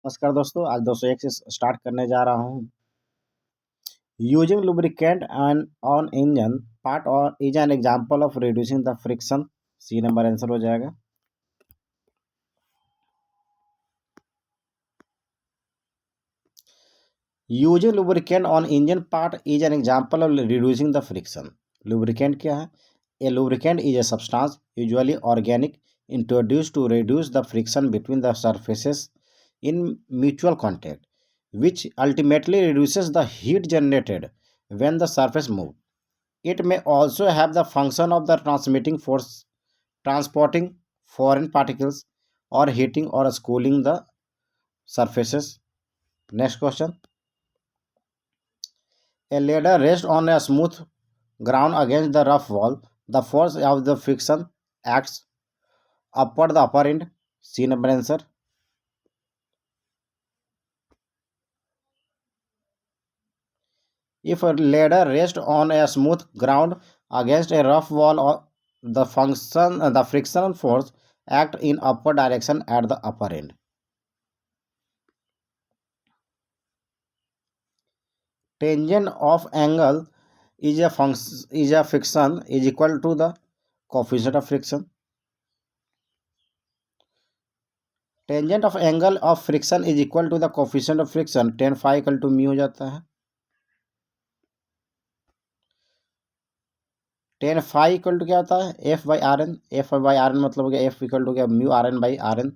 नमस्कार दोस्तों, आज 201 से स्टार्ट करने जा रहा हूँ। Using lubricant and on engine part or is an example of reducing the friction। C number answer हो जाएगा। Using lubricant on engine part is an example of reducing the friction। lubricant क्या है? A lubricant is a substance, usually organic, introduced to reduce the friction between the surfaces in mutual contact, which ultimately reduces the heat generated when the surface moves. It may also have the function of the transmitting force, transporting foreign particles, or heating or cooling the surfaces. Next question. A ladder rests on a smooth ground against the rough wall. The force of the friction acts upward the upper end. C number answer. If a ladder rests on a smooth ground against a rough wall, or the friction force act in upward direction at the upper end. Tangent of angle is a function is a friction is equal to the coefficient of friction. Tangent of angle of friction is equal to the coefficient of friction। tan phi equal to mu हो जाता है। tan phi equal to क्या होता है? F by R N. F by R N मतलब हो गया F equal to क्या? Mu R N by R N.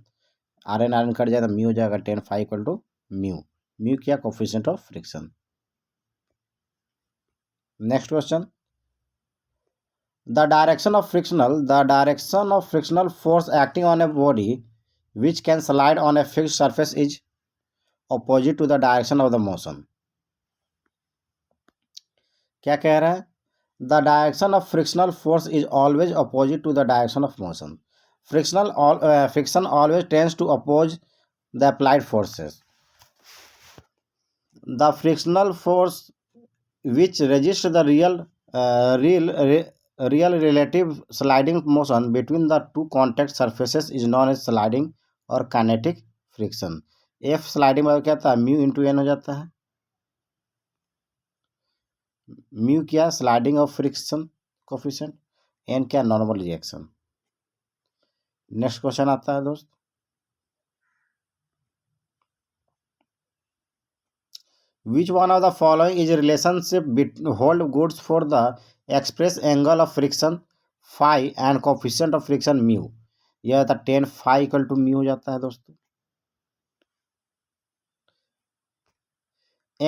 R N cut जाएगा, म्यू हो जाएगा। tan phi equal to mu. Mu क्या? Coefficient of friction. Next question. The direction of frictional force acting on a body which can slide on a fixed surface is opposite to the direction of the motion। क्या कह रहा है? The direction of frictional force is always opposite to the direction of motion। Friction always tends to oppose the applied forces। The frictional force which resists the real relative sliding motion between the two contact surfaces is known as sliding और kinetic friction। F sliding में क्या था? Mu into N हो जाता है। Mu क्या? Sliding of friction coefficient. N क्या? Normal reaction. Next question आता है दोस्त। Which one of the following is a relationship hold goods for the express angle of friction phi and coefficient of friction mu? यह था tan phi equal to mu हो जाता है दोस्तों।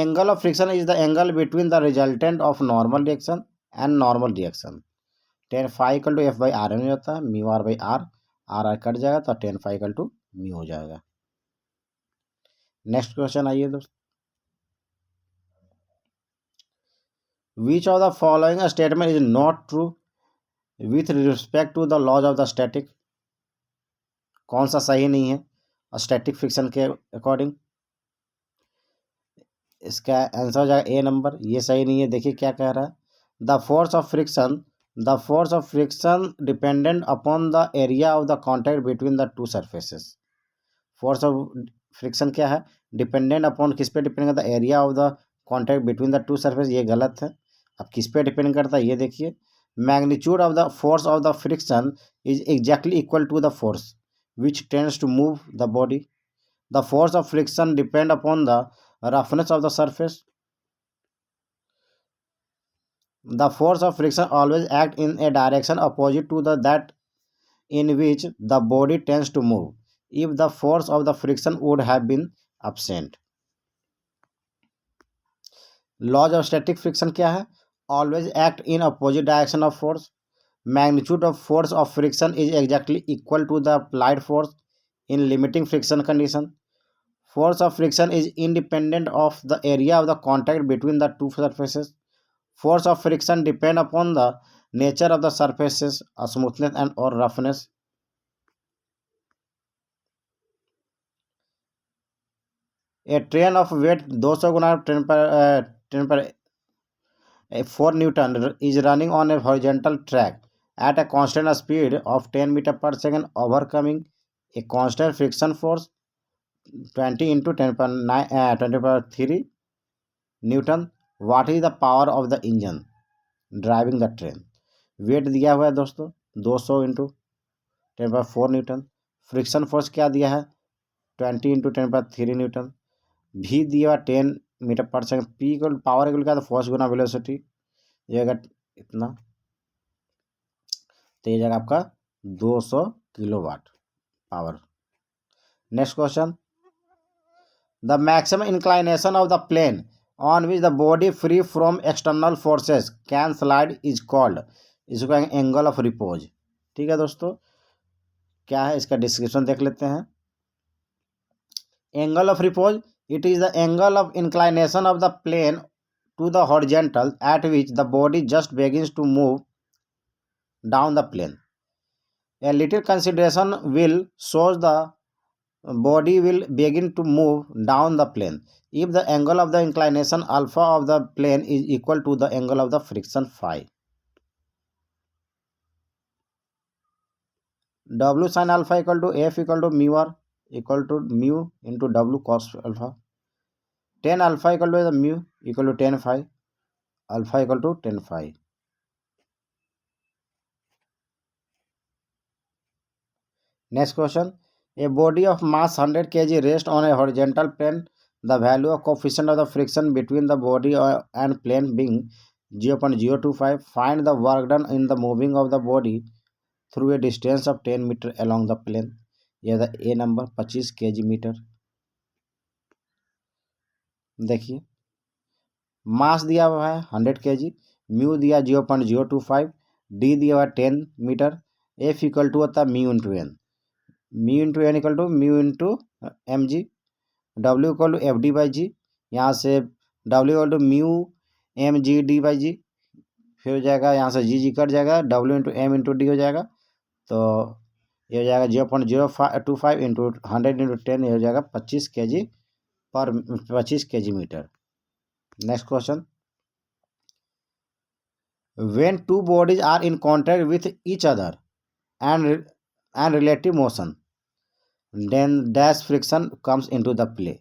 Angle of friction is the angle between the resultant of normal reaction and normal reaction। tan phi equal to F by R N हो जाता है। Mu R by R, R कट जाएगा तो tan phi equal to mu हो जाएगा। Next question आइए दोस्त। Which of the following statement is not true with respect to the laws of the static? कौन सा सही नहीं है स्टैटिक फ्रिक्शन के अकॉर्डिंग? इसका आंसर हो जाएगा ए नंबर। ये सही नहीं है। देखिए क्या कह रहा है। The force of friction dependent upon the area of the contact between the two surfaces. Force of friction क्या है? डिपेंडेंट अपॉन किस पे डिपेंड करता है? Area of the contact between the to surface. ये गलत है। अब किस पे डिपेंड करता है ये देखिए। Magnitude of the force of the friction is exactly equal to the force which tends to move the body। The force of friction depend upon the roughness of the surface। The force of friction always act in a direction opposite to that in which the body tends to move if the force of the friction would have been absent। Laws of static friction क्या है? Always act in opposite direction of force। Magnitude of force of friction is exactly equal to the applied force in limiting friction condition। Force of friction is independent of the area of the contact between the two surfaces। Force of friction depend upon the nature of the surfaces, smoothness and or roughness। A train of weight 200 Guna 4 Newton is running on a horizontal track at a constant speed of 10 meter per second, overcoming a constant friction force 20 into 10⁻³ newton. What is the power of the engine driving the train. Weight दिया हुआ है दोस्तों 200 into 10⁻⁴ Newton. Friction force क्या दिया है 20 into 10⁻³ Newton. भी दिया हुआ 10 मीटर पर second. P equal power equal क्या, तो फोर्स गुना वेलोसिटी, ये अगर इतना, तो ये जाएगा आपका 200 kilowatt power. Next question, the maximum inclination of the plane on which the body free from external forces can slide is called, इसको कहेंगे एंगल ऑफ रिपोज। ठीक है दोस्तों, क्या है इसका डिस्क्रिप्शन देख लेते हैं। Angle of repose, it is the angle of inclination of the plane to the horizontal at which the body just begins to move down the plane. A little consideration will shows the body will begin to move down the plane if the angle of the inclination alpha of the plane is equal to the angle of the friction phi. W sin alpha equal to F equal to mu r equal to mu into W cos alpha. Tan alpha equal to the mu equal to tan phi, alpha equal to tan phi. Next question, a body of mass 100 kg rests on a horizontal plane. The value of coefficient of the friction between the body and plane being 0.025. Find the work done in the moving of the body through a distance of 10 meter along the plane. यह था ए number 25 kg metre. देखिए मास दिया हुआ है 100 kg, mu दिया 0.025, D दिया हुआ 10 metre, F equal to होता है mu into N, mu into N equal to mu into M G, W equal to F D by G, यहाँ से W equal to mu M G D by G, फिर हो जाएगा यहाँ से G cut जाएगा, W into M into D हो जाएगा, तो ये हो जाएगा 0.025 इंटू 100 इंटू 10, ये हो जाएगा 25 kg metre. Next question, when two bodies are in contact with each other and relative motion, then dash friction comes into the play,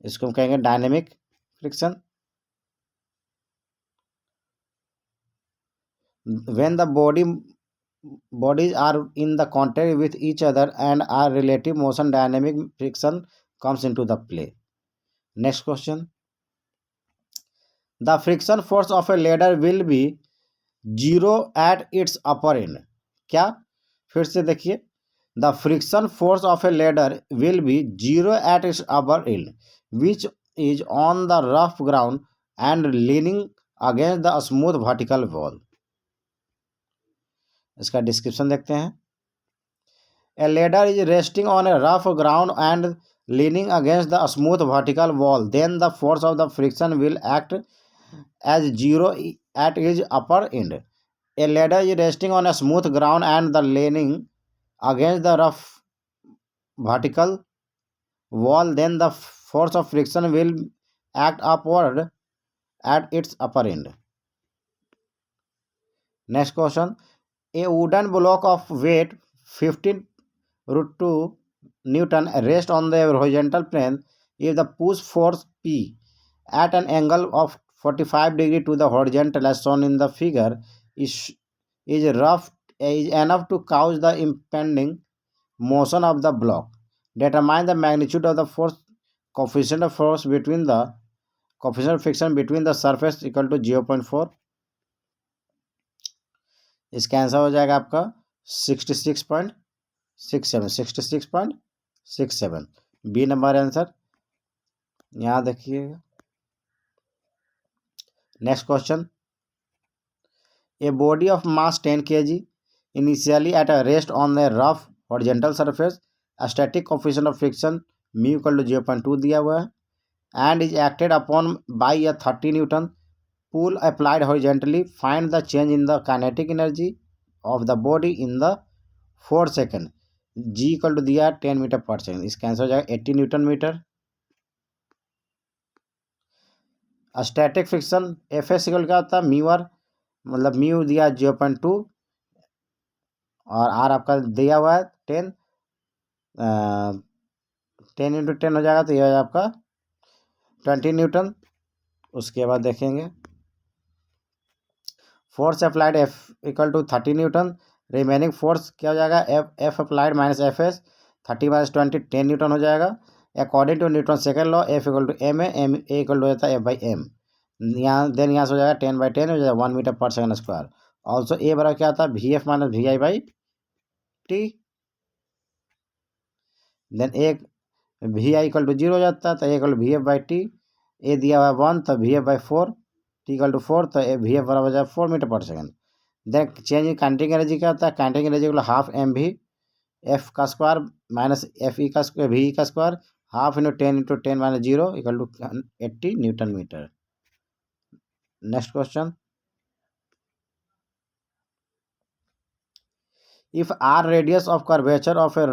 इसको हम कहेंगे dynamic friction. when the bodies are in the contact with each other and are relative motion, dynamic friction comes into the play. Next question, the friction force of a ladder will be 0 at its upper end। क्या, फिर से देखिए, the friction force of a ladder will be 0 at its upper end which is on the rough ground and leaning against the smooth vertical wall। इसका description देखते हैं। A ladder is resting on a rough ground and leaning against the smooth vertical wall. Then the force of the friction will act as 0 at its upper end. A ladder is resting on a smooth ground and the leaning against the rough vertical wall. Then the force of friction will act upward at its upper end. Next question, a wooden block of weight 15√2 Newton rests on the horizontal plane. If the push force P at an angle of 45 degree to the horizontal as shown in the figure is enough to cause the impending motion of the block. Determine the magnitude of the force, coefficient of force between the coefficient of friction between the surface equal to 0.4। इसका answer हो जाएगा आपका 66.67 B number answer. यहाँ देखिएगा। Next question, a body of mass 10 kg initially at a rest on the rough horizontal surface, static coefficient of friction mu equal to 0.2 दिया हुआ है, and is acted upon by a 30 newton pull applied horizontally. Find the change in the kinetic energy of the body in the 4 second. G equal to दिया 10 metre पर second, इसका answer हो जाएगा 80 newton metre. Static friction F S equal क्या होता है mu are, मतलब mu दिया 0.2 और आर आपका दिया हुआ है 10, 10 × 10 हो जाएगा, तो ये हो जाएगा आपका 20 न्यूटन। उसके बाद देखेंगे force applied F = 30 newton. Remaining force क्या हो जाएगा, F applied minus F S, 30 - 20 10 newton हो जाएगा। According to Newton second law F = m है, एम ए इक्वल टू होता है F/m। यहाँ से हो जाएगा 10/10 हो जाएगा 1 मीटर पर सेकंड स्क्वायर। ऑल्सो ए बराबर क्या आता है, VF - VI/T। देन एक VI = 0 हो जाता है, तो A = VF/T। ए दिया हुआ है 1, तो VF/4, T = 4, तो VF बराबर हो जाएगा 4 मीटर पर second. Then change in kinetic energy क्या होता है, काइनेटिक एनर्जी को हाफ mv F का स्क्वायर माइनस FE का स्क्वायर VE का square, half × 10 × 10 - 0 = 80 newton metre. Next question, if r radius of curvature of a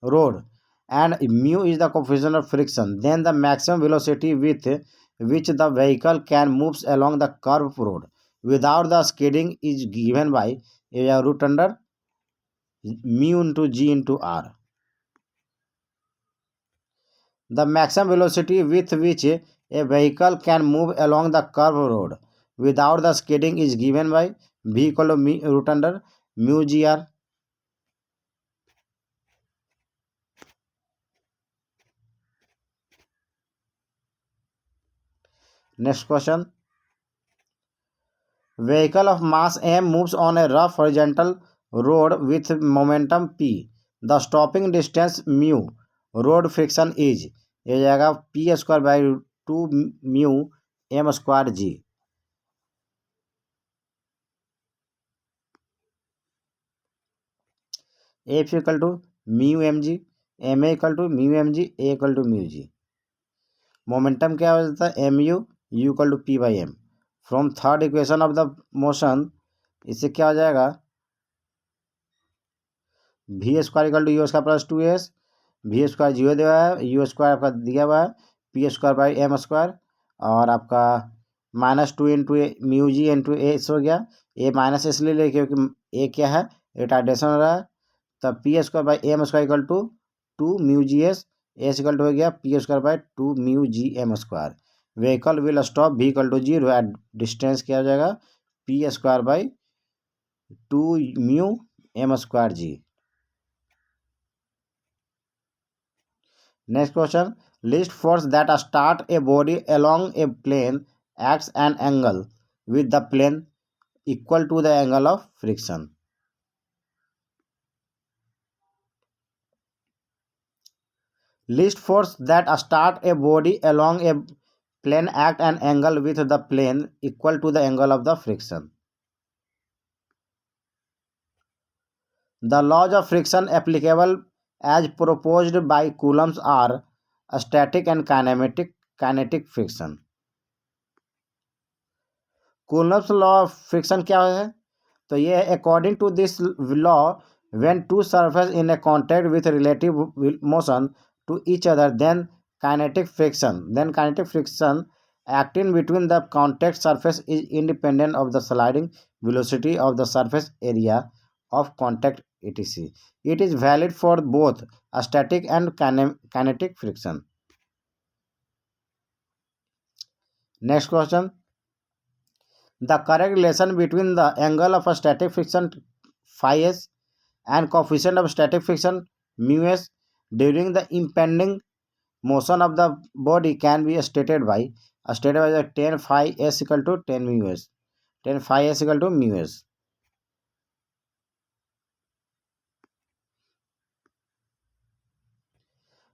road and mu is the coefficient of friction, then the maximum velocity with which the vehicle can move along the curved road without the skidding is given by √mu × g × r. The maximum velocity with which a vehicle can move along the curved road without the skidding is given by v = √mu gr. Next question. Vehicle of mass m moves on a rough horizontal road with momentum p. The stopping distance mu. Road friction is, ये जाएगा p² / 2 mu m² g. F = mu mg, ma = mu mg, a = mu g. Momentum क्या हो जाता है, mu, u = p/m. From third equation of the motion, इससे क्या हो जाएगा, v² = u² + 2s, v² 0 दिया हुआ है, u² आपका दिया हुआ है p²/m², और आपका -2 × mu g × s हो गया। ए माइनस इसलिए ले क्योंकि ए क्या है, रिटार्डेशन हो रहा है, तब p²/m² = 2 mu gs, s = हो गया p²/2 mu gm²। Vehicle will stop v = 0 at distance क्या हो जाएगा, p²/2 mu m² g. Next question. List force that start a body along a plane acts an angle with the plane equal to the angle of friction. List force that start a body along a plane act an angle with the plane equal to the angle of the friction. The laws of friction applicable as proposed by Coulombs are static and kinetic friction. Coulombs law of friction क्या है, तो ये according to this law when two surfaces in a contact with relative motion to each other, then kinetic friction acting between the contact surface is independent of the sliding velocity of the surface area of contact etc. It is valid for both static and kinetic friction. Next question. The correct relation between the angle of static friction phi s and coefficient of static friction mu s during the impending motion of the body can be stated by 10 phi s = 10 mu s. 10 phi s = mu s.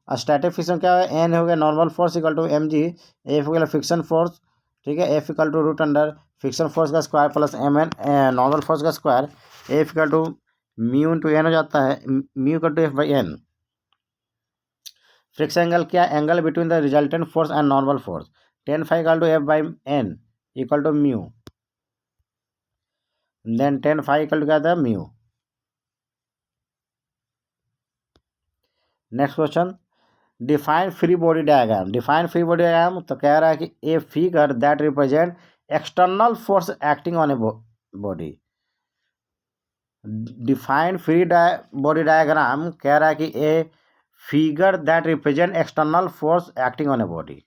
Static friction क्या है, N हो गया normal force = mg, F हो गया friction force, ठीक है, F = friction force का square plus mn normal force का स्क्वायर, F = mu × n हो जाता है, mu = F/n। फ्रिक्शन एंगल क्या, angle between the resultant force and normal force, 10 phi = F/n = mu, then 10 phi = क्या था, mu। Next question. Define free body diagram. Define free body diagram तो कह रहा है कि a figure that represent external force acting on a body. Define free body diagram कह रहा है कि ए figure that represent external force acting on a body.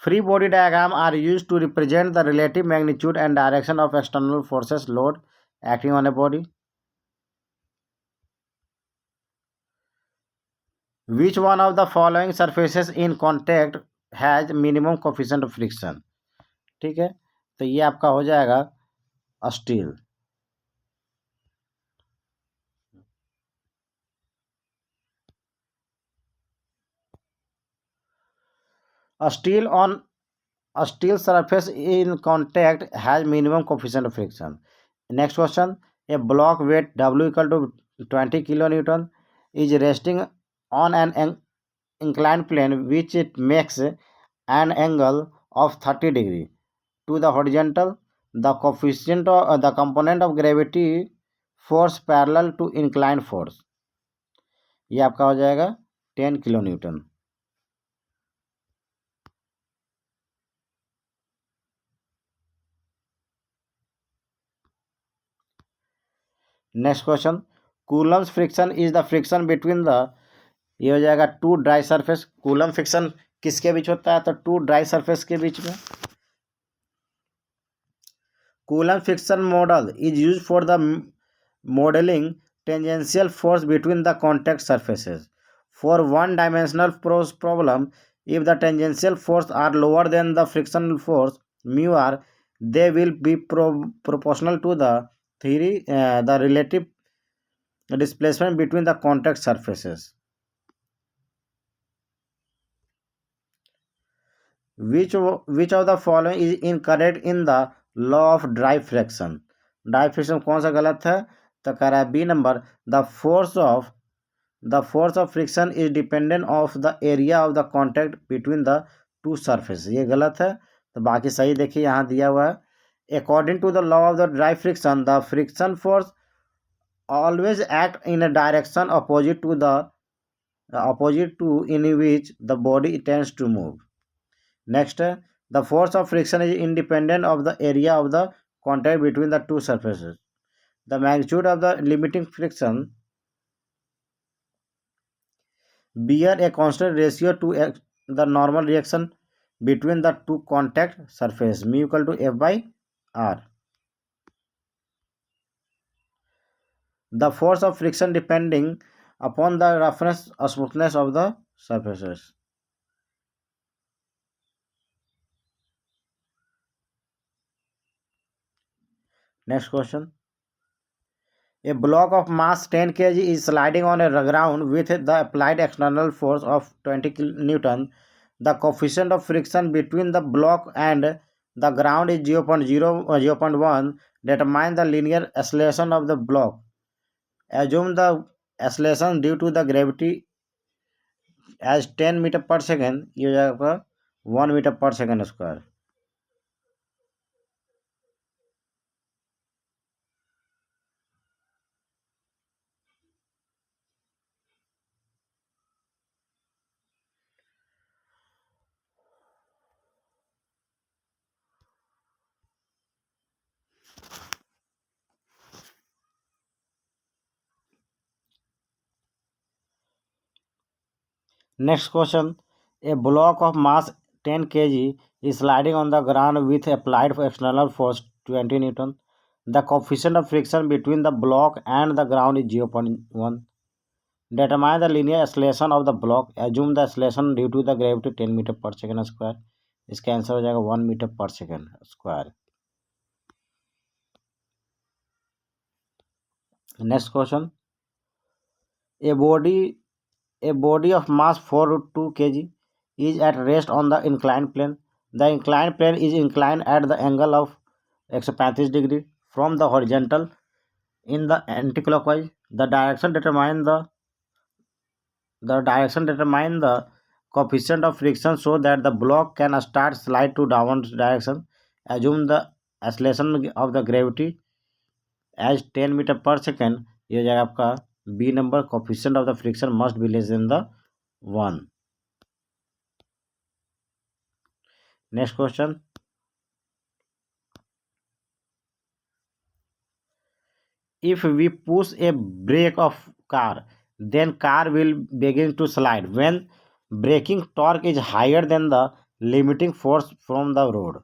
Free body diagram are used to represent the relative magnitude and direction of external forces load acting on a body. Which one of the following surfaces in contact has minimum coefficient of friction? ठीक है, तो ये आपका हो जाएगा steel. A steel surface in contact has minimum coefficient of friction. Next question. A block weight W equal to 20 kilonewton is resting on an inclined plane which it makes an angle of 30 degree to the horizontal. The coefficient of the component of gravity force parallel to inclined force. ये आपका हो जाएगा 10 kilonewton. Next question. Coulomb's friction is the friction between the, ये हो जाएगा two dry surface. Coulomb friction किसके बीच होता है? तो टू ड्राई सरफेस के बीच में. Coulomb friction model is use for the modelling tangential force between the contact surfaces. For one dimensional problem, if the tangential force are lower than the frictional force mu r, they will be proportional to the the relative displacement between the contact surfaces. Which of the following is incorrect in the law of dry friction? Dry friction कौन सा गलत है? तो कह रहा है B number. The force of friction is dependent of the area of the contact between the two surface. ये गलत है. तो बाकी सही देखिए यहाँ दिया हुआ है. According to the law of the dry friction, the friction force always act in a direction opposite to in which the body tends to move. Next, the force of friction is independent of the area of the contact between the two surfaces. The magnitude of the limiting friction bear a constant ratio to the normal reaction between the two contact surfaces, mu equal to F by R. The force of friction depending upon the reference smoothness of the surfaces. Next question. A block of mass 10 kg is sliding on a ground with the applied external force of 20 Newton. The coefficient of friction between the block and the ground is 0.1. Determine the linear acceleration of the block. Assume the acceleration due to the gravity as 10 meter per second. ये हो जाएगा 1 meter per second square. Next question. A block of mass 10 kg is sliding on the ground with applied external force 20 Newton. The coefficient of friction between the block and the ground is 0.1. Determine the linear acceleration of the block. Assume the acceleration due to the gravity 10 meter per second square. इसका answer हो जाएगा 1 metre पर second square. Next question. A body of mass 4 kg is at rest on the inclined plane. The inclined plane is inclined at the angle of 135 degree from the horizontal in the anticlockwise. The direction determine the coefficient of friction so that the block can start slide to downward direction. Assume the acceleration of the gravity as 10 meter per second. ये हो जाएगा आपका B number. Coefficient of the friction must be less than the 1. Next question. If we push a brake of car, then car will begin to slide when braking torque is higher than the limiting force from the road.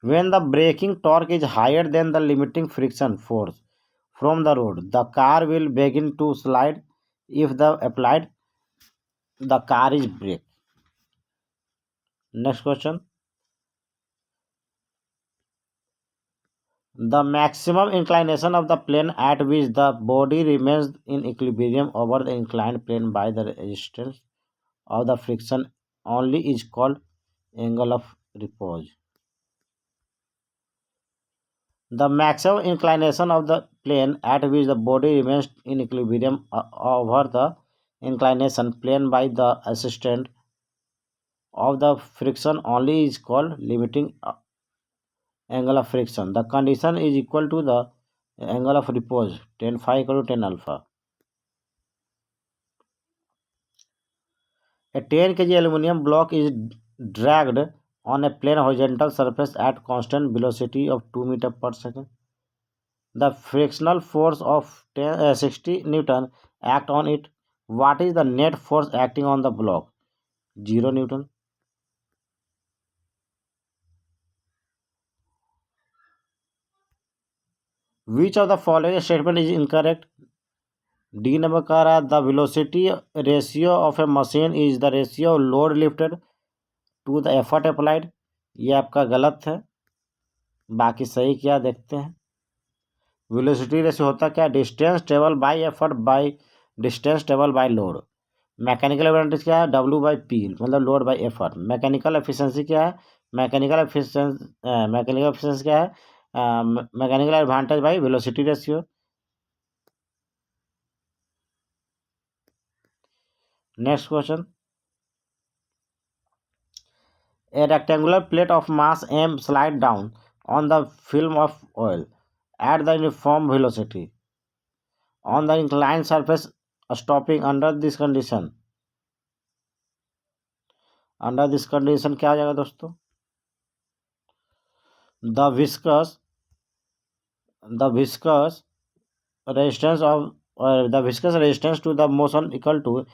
When the braking torque is higher than the limiting friction force from the road, the car will begin to slide if the applied the car is brake. Next question. The maximum inclination of the plane at which the body remains in equilibrium over the inclined plane by the resistance of the friction only is called angle of repose. The maximum inclination of the plane at which the body remains in equilibrium over the inclination plane by the assistant of the friction only is called limiting angle of friction. The condition is equal to the angle of repose, tan phi equal to tan alpha. A 10 kg aluminum block is dragged on a plane horizontal surface at constant velocity of 2 meters per second. The frictional force of 60 Newton act on it. What is the net force acting on the block? 0 Newton. Which of the following statement is incorrect? D number कह रहा है the velocity ratio of a machine is the ratio of load lifted to the effort applied. ये आपका गलत है. बाकी सही क्या देखते हैं. वेलोसिटी रेशियो होता क्या? Distance travel by effort by distance travel by load. Mechanical advantage क्या है? डब्ल्यू बाई पी मतलब load by effort. Mechanical efficiency क्या है? मैकेनिकल एफिशिएंसी क्या है? Mechanical advantage by velocity ratio. Next question. A rectangular plate of mass m slide down on the film of oil at the uniform velocity on the inclined surface stopping under this condition. Under this condition क्या हो जाएगा दोस्तों? The viscous resistance of the viscous resistance to the motion equal to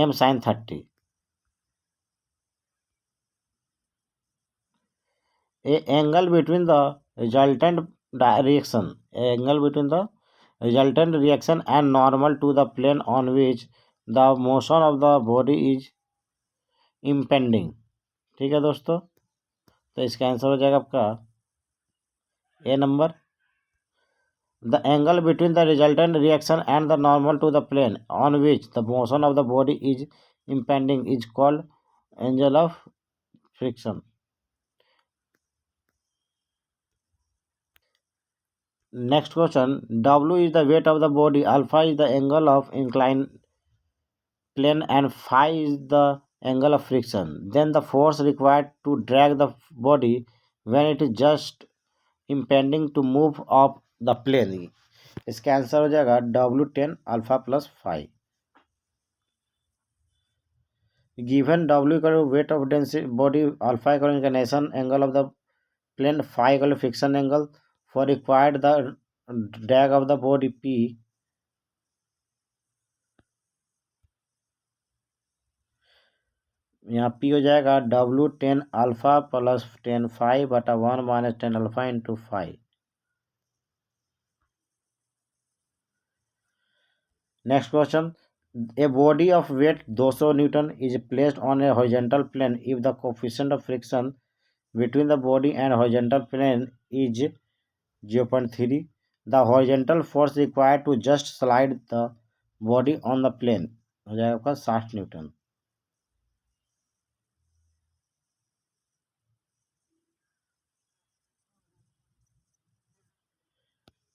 m sin 30. A angle between the resultant reaction and normal to the plane on which the motion of the body is impending. ठीक है दोस्तों, तो इसका answer हो जाएगा आपका ए number. The angle between the resultant reaction and the normal to the plane on which the motion of the body is impending is called angle of friction. Next question. W is the weight of the body, alpha is the angle of inclined plane, and phi is the angle of friction. Then the force required to drag the body when it is just impending to move off the plane. इसका answer हो जाएगा W10 alpha plus five. Given W equal to weight of density body, alpha equal to inclination angle of the plane, phi equal to friction angle. For required the drag of the body P, यहाँ P हो जाएगा W10 alpha plus 10 five बटा 1 minus 10 alpha into 5. Next question. A body of weight 200 Newton is placed on a horizontal plane if the coefficient of friction between the body and horizontal plane is 0.3. The horizontal force required to just slide the body on the plane हो जाएगा आपका 60 Newton.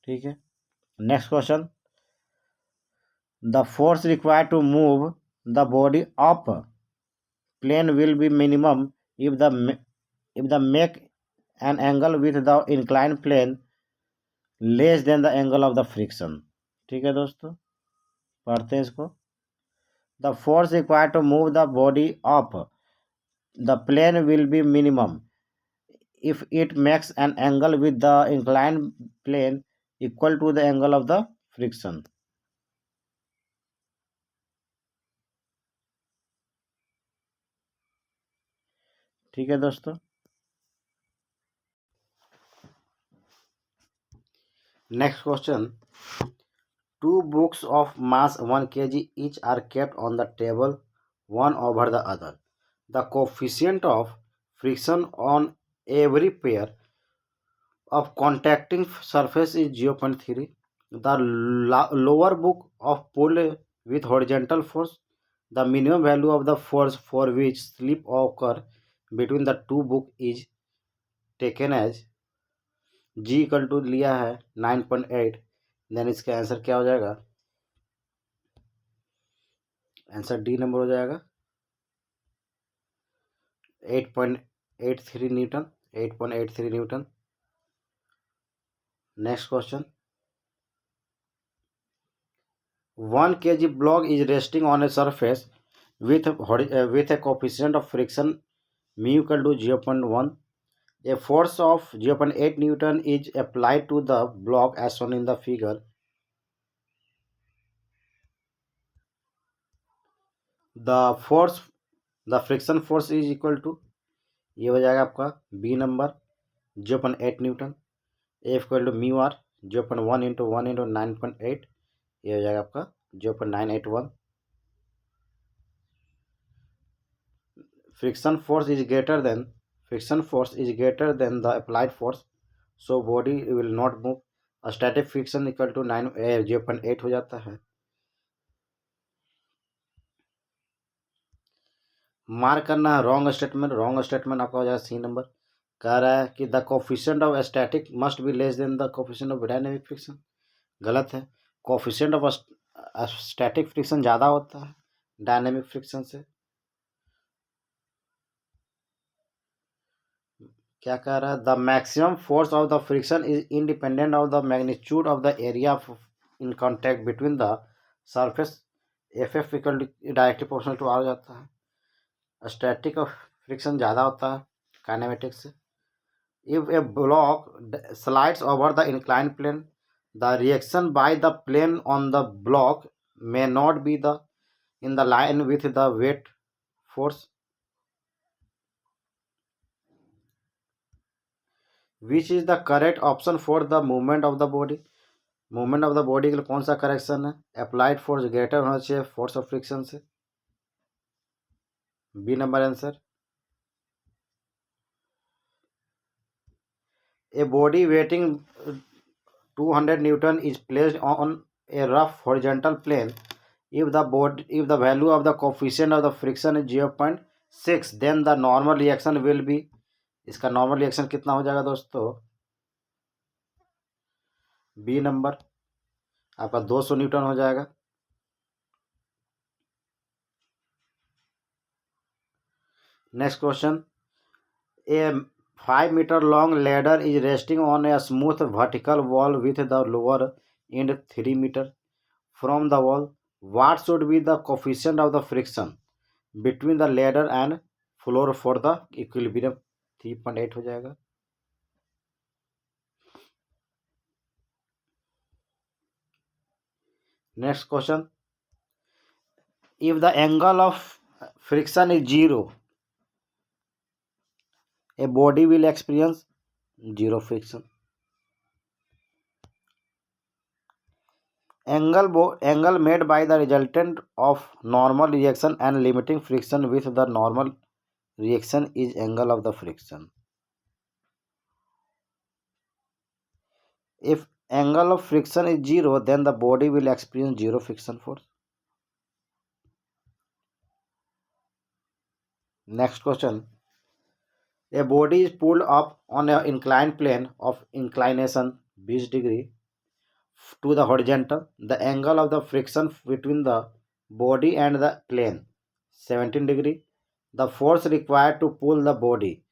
ठीक है. Next question. The force required to move the body up plane will be minimum if the make an angle with the inclined plane less than the angle of the friction. ठीक है दोस्तों, पढ़ते हैं इसको. The force required to move the body up the plane will be minimum if it makes an angle with the inclined plane equal to the angle of the friction. ठीक है दोस्तों. Next question. Two books of mass 1 kg each are kept on the table one over the other. The coefficient of friction on every pair of contacting surface is 0.3. The lower book of pull with horizontal force. The minimum value of the force for which slip occur between the two book is taken as G equal to लिया है 9.8. Then इसका answer क्या हो जाएगा? Answer D number हो जाएगा 8.83 Newton. 8.83 Newton. Next question. 1 kg block is resting on a surface with a coefficient of friction mu equal to 0.1. A force of 0.8 Newton is applied to the block as shown in the figure. The friction force is equal to, ये हो जाएगा आपका B number 0.8 newton. F equal to mu R 0.1 into 1 into 9.8, ये हो जाएगा आपका 0.981. Friction force is greater than the applied force, so body will not move. A static friction equal to 0.8 हो जाता है. मार्क करना है रॉन्ग स्टेटमेंट. रॉन्ग स्टेटमेंट आपका हो जाएगा सी नंबर. कह रहा है कि the coefficient of static must be less than the coefficient of dynamic friction. गलत है. कोफिशिएंट ऑफ स्टैटिक फ्रिक्शन ज़्यादा होता है डायनेमिक फ्रिक्शन से. क्या कह रहा है? The maximum force of the friction is independent of the magnitude of the area in contact between the surface. F equal to directly proportional to R हो जाता है. स्टैटिक ऑफ फ्रिक्शन ज़्यादा होता है काइनेमेटिक से. If a block slides over the inclined plane, the reaction by the plane on the block may not be in the line with the weight force. Which is the correct option for the movement of the body? Movement of the body के लिए कौन सा correction है? Applied force greater होना चाहिए force of friction से. B number answer. A body weighing 200 Newton is placed on a rough horizontal plane. If the value of the coefficient of the friction is 0.6, then the normal reaction will be. इसका normal reaction कितना हो जाएगा दोस्तों? B number आपका 200 newton हो जाएगा. Next question. A 5 meter long ladder is resting on a smooth vertical wall with the lower end 3 meter from the wall. What should be the coefficient of the friction between the ladder and floor for the equilibrium? 3.8 हो जाएगा. Next question. If the angle of friction is 0, a body will experience 0 friction. Angle made by the resultant of normal reaction and limiting friction with the normal reaction is angle of the friction. If angle of friction is 0, then the body will experience 0 friction force. Next question. A body is pulled up on an inclined plane of inclination 20 degree to the horizontal. The angle of the friction between the body and the plane 17 degree. The force required to pull the body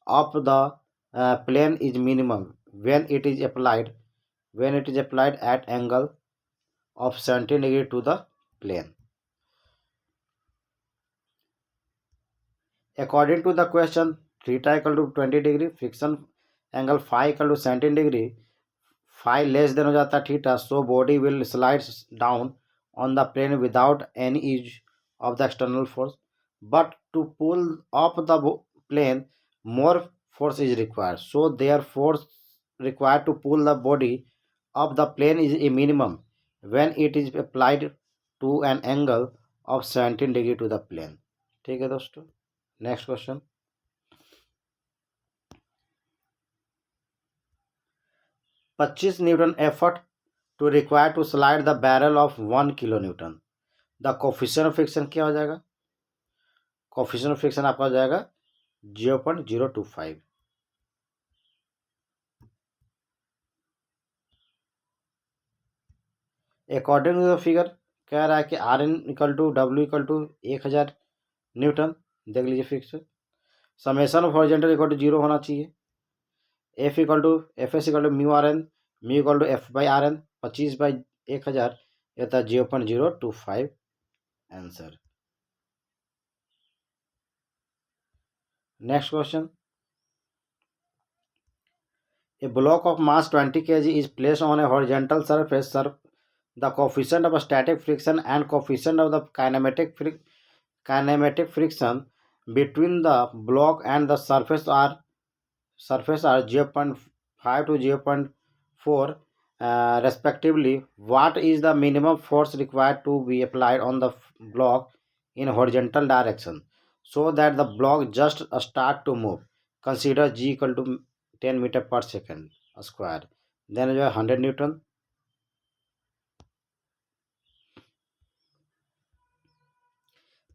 up the plane is minimum when it is applied at angle of 17 degree to the plane. According to the question, theta equal to 20 degree, friction angle phi equal to 17 degree, phi less than हो जाता है theta, so body will slide down on the plane without any use of the external force, but to pull up the plane more force is required, so their force required to pull the body up the plane is a minimum when it is applied to an angle of 17 degree to the plane. ठीक है दोस्तों, next question. 25 newton effort to require to slide the barrel of 1 kilo newton, the coefficient of friction क्या हो जाएगा? Coefficient of friction आपका हो जाएगा 0.025। According to the figure कह रहा है कि R N equal to W equal to 1000 newton, देख लीजिए fix. Summation of horizontal equal to 0 होना चाहिए। F equal to F S equal to mu R N, mu equal to F by R N, 25/1000 ये था 0.025 answer. Next question, a block of mass 20 kg is placed on a horizontal surface. The coefficient of static friction and coefficient of the kinematic friction between the block and the surface are 0.5 to 0.4 respectively. What is the minimum force required to be applied on the block in horizontal direction so that the block just start to move? Consider G equal to 10 meter per second square. Then you have 100 Newton.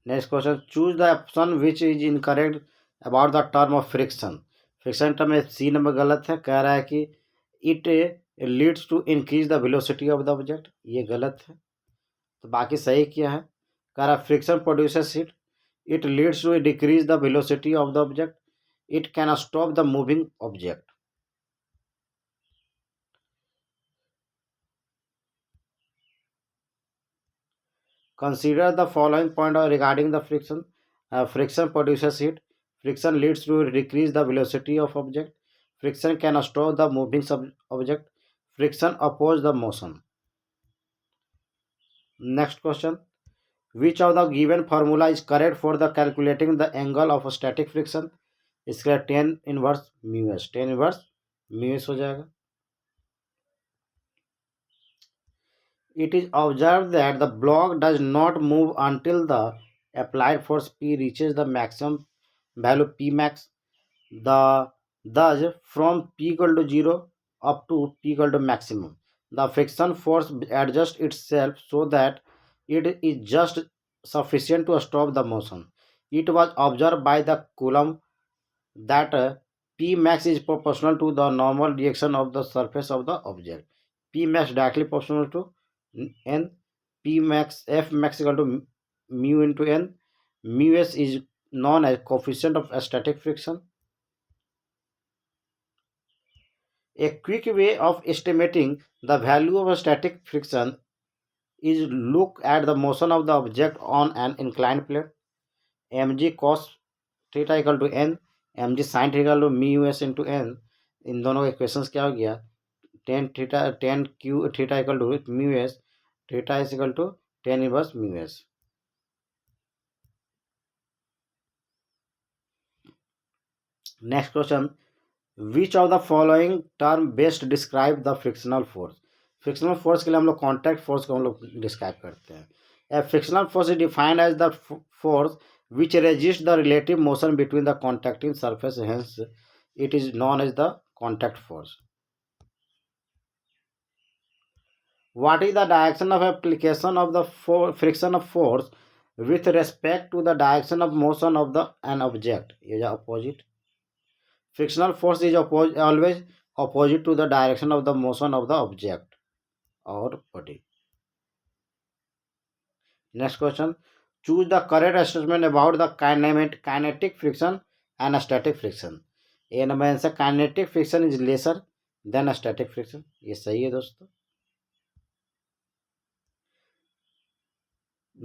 Next question, choose the option which is incorrect about the term of friction. Friction term में C number गलत है, कह रहा है कि it leads to increase the velocity of the object, ये गलत है। तो बाकी सही क्या है? कह रहा है friction produces heat, it leads to decrease the velocity of the object, it can stop the moving object. Consider the following point regarding the friction. Friction produces heat. Friction leads to decrease the velocity of object. Friction can stop the moving object. Friction oppose the motion. Next question. Which of the given formula is correct for the calculating the angle of static friction? इसका tan inverse mu s, tan inverse mu s हो जाएगा। It is observed that the block does not move until the applied force P reaches the maximum value P max. Thus, from P equal to 0 up to P equal to maximum, the friction force adjusts itself so that it is just sufficient to stop the motion. It was observed by the Coulomb that P max is proportional to the normal reaction of the surface of the object. P max directly proportional to n. P max F max equal to mu into n. Mu s is known as coefficient of static friction. A quick way of estimating the value of static friction is look at the motion of the object on an inclined plane. mg cos theta equal to n, mg sin theta equal to mu s into n। इन दोनों का equations क्या हो गया? tan q theta equal to mu s, theta is equal to tan inverse mu s। Next question, which of the following term best describe the frictional force? Frictional force के लिए हम लोग कॉन्टैक्ट फोर्स को हम लोग describe करते हैं। A frictional force is defined as the force which resist the relative motion between the contacting surface, hence it is known as the contact force. What is the direction of application of the friction of force with respect to the direction of motion of an object? Is opposite. Frictional force is always opposite to the direction of the motion of the object or body. Next question, choose the correct assessment about the kinetic friction and static friction. A number answer, kinetic friction is lesser than static friction, ये सही है दोस्तों।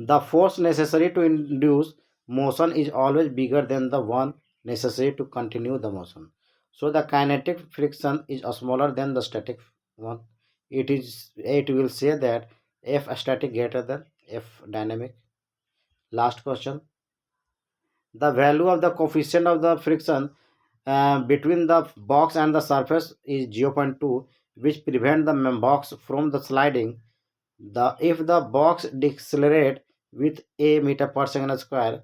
The force necessary to induce motion is always bigger than the one necessary to continue the motion. So the kinetic friction is smaller than the static one. It will say that F static greater than F dynamic. Last question. The value of the coefficient of the friction between the box and the surface is 0.2, which prevent the box from the sliding. If the box decelerate with a meter per second square,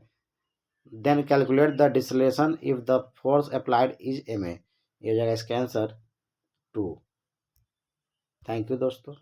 then calculate the deceleration if the force applied is ma. ये हो जाएगा इसका answer 2. Thank you दोस्तों.